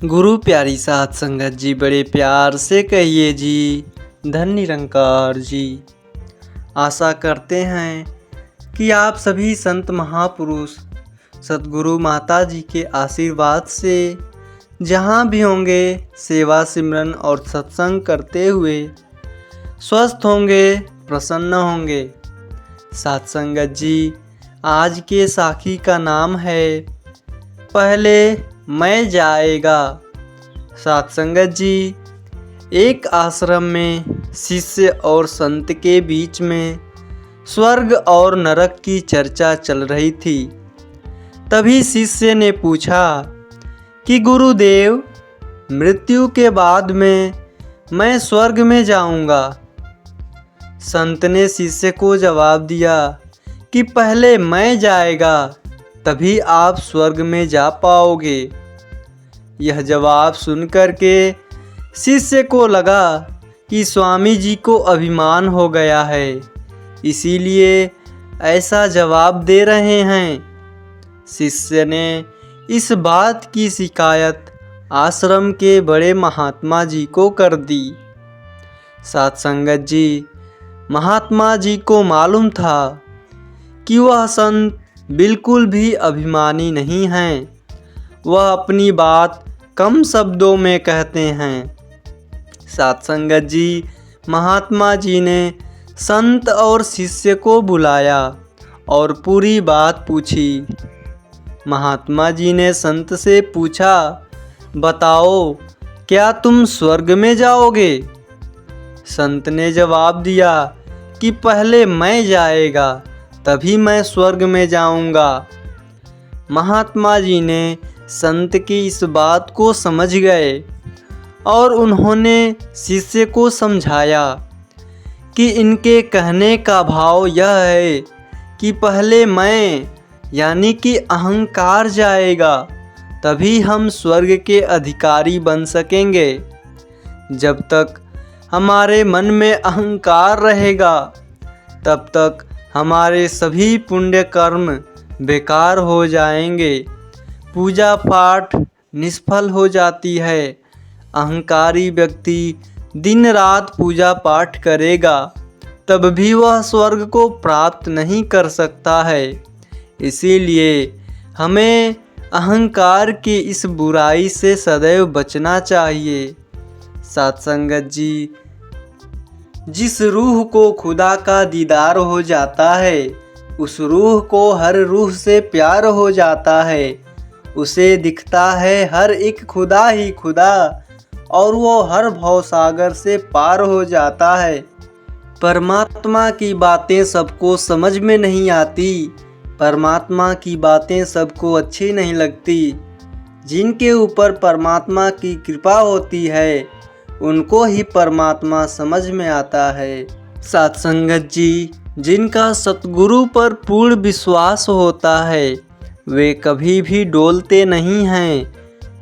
गुरु प्यारी साध संगत जी, बड़े प्यार से कहिए जी, धन निरंकार जी। आशा करते हैं कि आप सभी संत महापुरुष सतगुरु माता जी के आशीर्वाद से जहाँ भी होंगे सेवा सिमरन और सत्संग करते हुए स्वस्थ होंगे, प्रसन्न होंगे। साध संगत जी, आज के साखी का नाम है पहले मैं जाएगा। साध संगत जी, एक आश्रम में शिष्य और संत के बीच में स्वर्ग और नरक की चर्चा चल रही थी। तभी शिष्य ने पूछा कि गुरुदेव, मृत्यु के बाद में मैं स्वर्ग में जाऊंगा। संत ने शिष्य को जवाब दिया कि पहले मैं जाएगा, तभी आप स्वर्ग में जा पाओगे। यह जवाब सुनकर के शिष्य को लगा कि स्वामी जी को अभिमान हो गया है, इसीलिए ऐसा जवाब दे रहे हैं। शिष्य ने इस बात की शिकायत आश्रम के बड़े महात्मा जी को कर दी। साध संगत जी, महात्मा जी को मालूम था कि वह संत बिल्कुल भी अभिमानी नहीं हैं। वह अपनी बात कम शब्दों में कहते हैं। साध संगत जी, महात्मा जी ने संत और शिष्य को बुलाया और पूरी बात पूछी। महात्मा जी ने संत से पूछा, बताओ, क्या तुम स्वर्ग में जाओगे? संत ने जवाब दिया कि पहले मैं जाएगा, तभी मैं स्वर्ग में जाऊंगा। महात्मा जी ने संत की इस बात को समझ गए और उन्होंने शिष्य को समझाया कि इनके कहने का भाव यह है कि पहले मैं यानी कि अहंकार जाएगा, तभी हम स्वर्ग के अधिकारी बन सकेंगे। जब तक हमारे मन में अहंकार रहेगा, तब तक हमारे सभी पुण्य कर्म बेकार हो जाएंगे। पूजा पाठ निष्फल हो जाती है। अहंकारी व्यक्ति दिन रात पूजा पाठ करेगा, तब भी वह स्वर्ग को प्राप्त नहीं कर सकता है। इसीलिए हमें अहंकार की इस बुराई से सदैव बचना चाहिए। साध संगत जी, जिस रूह को खुदा का दीदार हो जाता है, उस रूह को हर रूह से प्यार हो जाता है। उसे दिखता है हर एक खुदा ही खुदा, और वो हर भवसागर से पार हो जाता है। परमात्मा की बातें सबको समझ में नहीं आती, परमात्मा की बातें सबको अच्छी नहीं लगती। जिनके ऊपर परमात्मा की कृपा होती है, उनको ही परमात्मा समझ में आता है। साध संगत जी, जिनका सतगुरु पर पूर्ण विश्वास होता है, वे कभी भी डोलते नहीं हैं,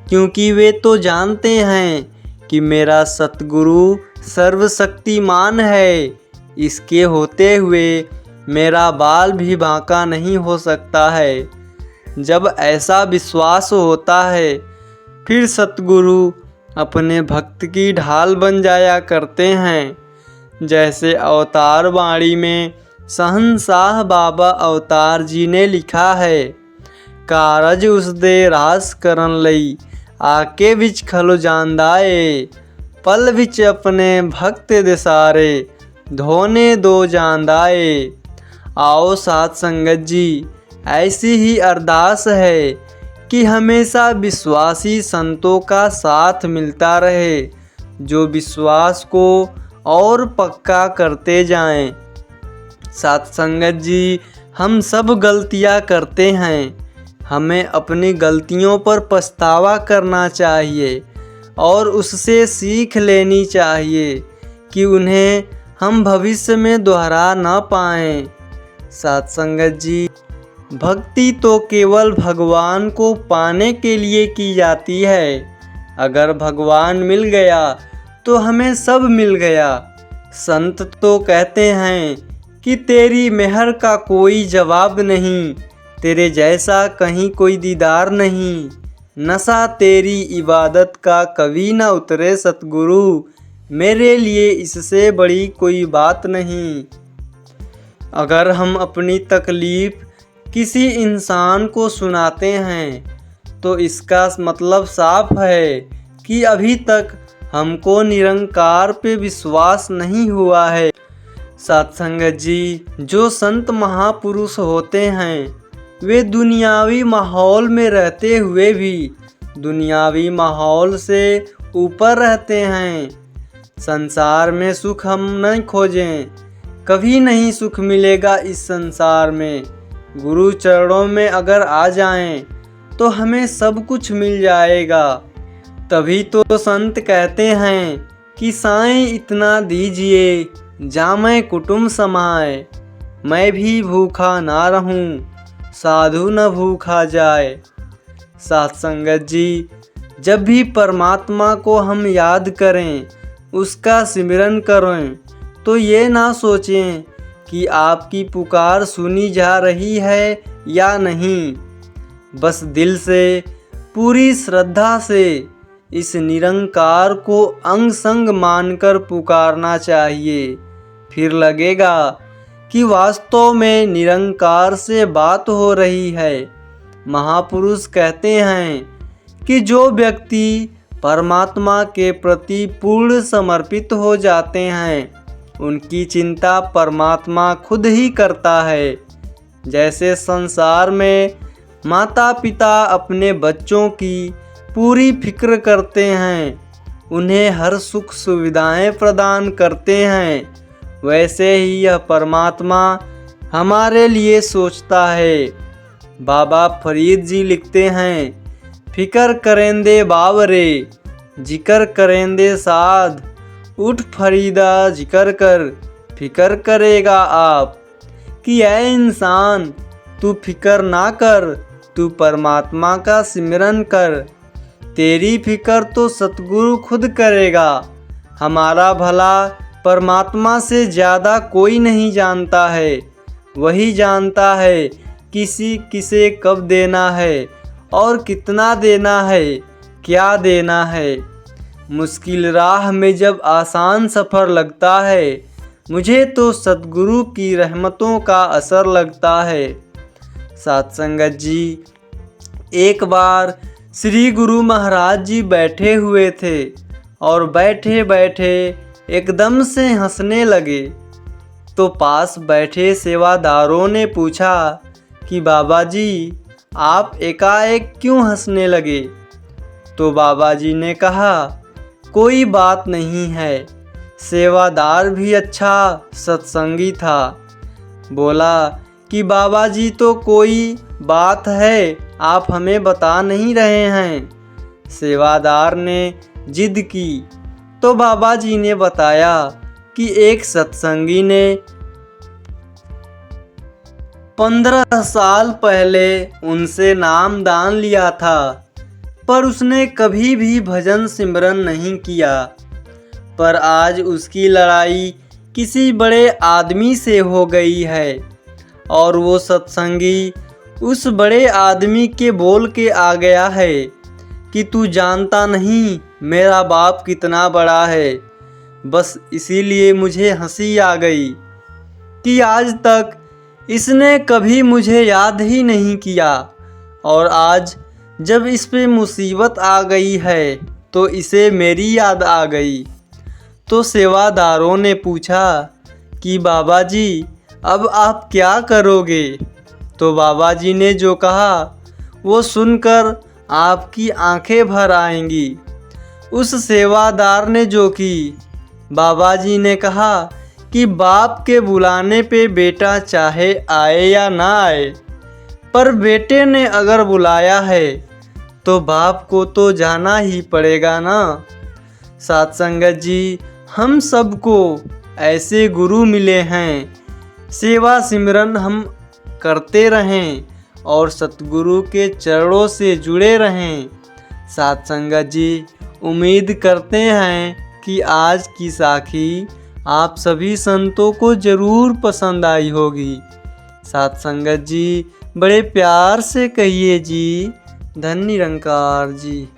क्योंकि वे तो जानते हैं कि मेरा सतगुरु सर्वशक्तिमान है। इसके होते हुए मेरा बाल भी बांका नहीं हो सकता है। जब ऐसा विश्वास होता है, फिर सतगुरु अपने भक्त की ढाल बन जाया करते हैं। जैसे अवतार वाणी में शहंशाह बाबा अवतार जी ने लिखा है, कारज उस दे रास करन लई आके विच खलो जानदाए, पल विच अपने भक्त दे सारे धोने दो जानदाए। आओ साध संगत जी, ऐसी ही अरदास है कि हमेशा विश्वासी संतों का साथ मिलता रहे, जो विश्वास को और पक्का करते जाएं। साध संगत जी, हम सब गलतियां करते हैं। हमें अपनी गलतियों पर पछतावा करना चाहिए और उससे सीख लेनी चाहिए कि उन्हें हम भविष्य में दोहरा ना पाएं। साध संगत जी, भक्ति तो केवल भगवान को पाने के लिए की जाती है। अगर भगवान मिल गया तो हमें सब मिल गया। संत तो कहते हैं कि तेरी मेहर का कोई जवाब नहीं, तेरे जैसा कहीं कोई दीदार नहीं। नशा तेरी इबादत का कभी न उतरे सतगुरु, मेरे लिए इससे बड़ी कोई बात नहीं। अगर हम अपनी तकलीफ़ किसी इंसान को सुनाते हैं तो इसका मतलब साफ है कि अभी तक हमको निरंकार पे विश्वास नहीं हुआ है। सत्संगत जी, जो संत महापुरुष होते हैं वे दुनियावी माहौल में रहते हुए भी दुनियावी माहौल से ऊपर रहते हैं। संसार में सुख हम नहीं खोजें, कभी नहीं सुख मिलेगा इस संसार में। गुरु चरणों में अगर आ जाएं तो हमें सब कुछ मिल जाएगा। तभी तो संत कहते हैं कि साईं इतना दीजिए जामै कुटुंब समाए, मैं भी भूखा ना रहूं साधु न भूखा जाए। सत्संगत जी, जब भी परमात्मा को हम याद करें, उसका सिमरन करें, तो ये ना सोचें कि आपकी पुकार सुनी जा रही है या नहीं। बस दिल से पूरी श्रद्धा से इस निरंकार को अंग संग मानकर पुकारना चाहिए। फिर लगेगा कि वास्तव में निरंकार से बात हो रही है। महापुरुष कहते हैं कि जो व्यक्ति परमात्मा के प्रति पूर्ण समर्पित हो जाते हैं उनकी चिंता परमात्मा खुद ही करता है। जैसे संसार में माता पिता अपने बच्चों की पूरी फिक्र करते हैं, उन्हें हर सुख सुविधाएं प्रदान करते हैं, वैसे ही यह परमात्मा हमारे लिए सोचता है। बाबा फरीद जी लिखते हैं, फिकर करेंदे बावरे जिक्र करेंदे साध, उठ फरीदा जिक्र कर फिकर करेगा आप। कि ऐ इंसान तू फिकर ना कर, तू परमात्मा का सिमरन कर, तेरी फिकर तो सतगुरु खुद करेगा। हमारा भला परमात्मा से ज़्यादा कोई नहीं जानता है, वही जानता है किसे कब देना है और कितना देना है, क्या देना है। मुश्किल राह में जब आसान सफ़र लगता है, मुझे तो सतगुरु की रहमतों का असर लगता है। सत्संगत जी, एक बार श्री गुरु महाराज जी बैठे हुए थे और बैठे बैठे एकदम से हंसने लगे। तो पास बैठे सेवादारों ने पूछा कि बाबा जी आप एकाएक क्यों हंसने लगे। तो बाबा जी ने कहा कोई बात नहीं है। सेवादार भी अच्छा सत्संगी था। बोला कि बाबा जी तो कोई बात है, आप हमें बता नहीं रहे हैं। सेवादार ने जिद की तो बाबा जी ने बताया कि एक सत्संगी ने 15 साल पहले उनसे नाम दान लिया था, पर उसने कभी भी भजन सिमरन नहीं किया। पर आज उसकी लड़ाई किसी बड़े आदमी से हो गई है और वो सत्संगी उस बड़े आदमी के बोल के आ गया है कि तू जानता नहीं मेरा बाप कितना बड़ा है। बस इसीलिए मुझे हंसी आ गई कि आज तक इसने कभी मुझे याद ही नहीं किया और आज जब इस पे मुसीबत आ गई है तो इसे मेरी याद आ गई। तो सेवादारों ने पूछा कि बाबा जी अब आप क्या करोगे। तो बाबा जी ने जो कहा वो सुनकर आपकी आंखें भर आएंगी। उस सेवादार ने जो की, बाबा जी ने कहा कि बाप के बुलाने पे बेटा चाहे आए या ना आए, पर बेटे ने अगर बुलाया है तो बाप को तो जाना ही पड़ेगा ना। सत्संगत जी, हम सबको ऐसे गुरु मिले हैं, सेवा सिमरन हम करते रहें और सतगुरु के चरणों से जुड़े रहें। सत्संगत जी, उम्मीद करते हैं कि आज की साखी आप सभी संतों को ज़रूर पसंद आई होगी। सत्संगत जी, बड़े प्यार से कहिए जी धन निरंकार जी।